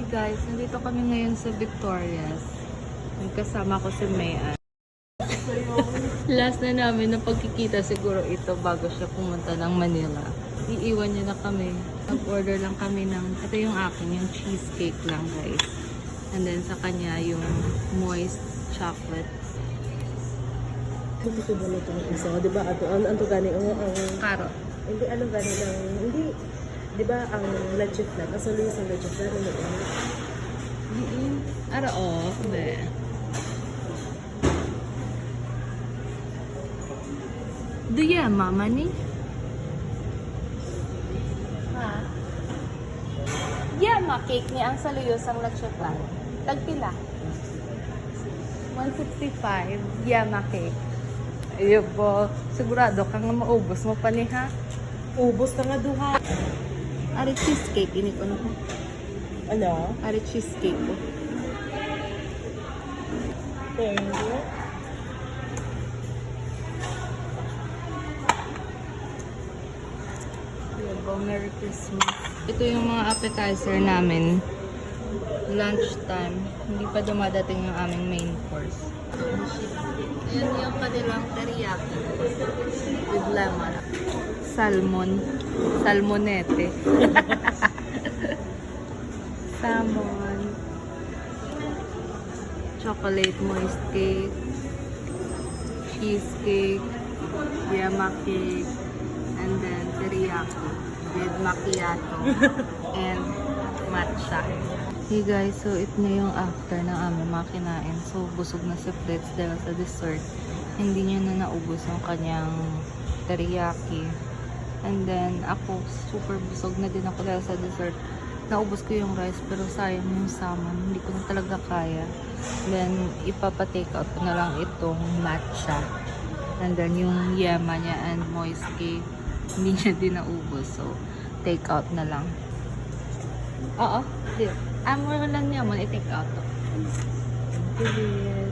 Guys, nandito kami ngayon sa Victoria's. Kasama ko si Mayan. Last na namin na pagkikita siguro ito bago siya pumunta ng Manila. Iiwan niya na kami. Nag-order lang kami ng, ito yung akin, yung cheesecake lang guys. And then sa kanya yung moist chocolate. Hindi ko ba ito ng isa? Di ba? Ano gani? Carrot. Hindi, ano gani lang. Hindi. Di ba ang leche flan? Asa luis ang leche flan? Ano ba? Ara o, be. Do you have money? Ha? Yeah, cake ni ang saluyos ang leche flan. Tagpila. 165. Yeah, cake. Ayun po. Sigurado ka nga maubos mo pa ni ha? Ubos na nga duha. Ari cheesecake, ini ko na ko. Ano? Ari cheesecake ko. Thank you. Merry Christmas. Ito yung mga appetizer namin. Lunchtime. Hindi pa dumadating yung aming main course. Ayan yung kanilang teriyaki. With lemon. Salmon. Salmonete. Salmon. Chocolate moist cake. Cheesecake. Yama cake. And then teriyaki with macchiato and matcha. Hey guys, so ito na yung after ng aming mga kinain. So busog na si Fritz dahil sa dessert. Hindi niya na naubos yung kanyang teriyaki. And then ako, super busog na din ako dahil sa dessert. Naubos ko yung rice pero sayang yung salmon. Hindi ko na talaga kaya. Then ipapa-take out ko na lang itong matcha. And then yung yema niya and moist cake. Hindi niya din naubos. So, take out na lang. Oo. Mo lang niya mo i-take out. Thank you.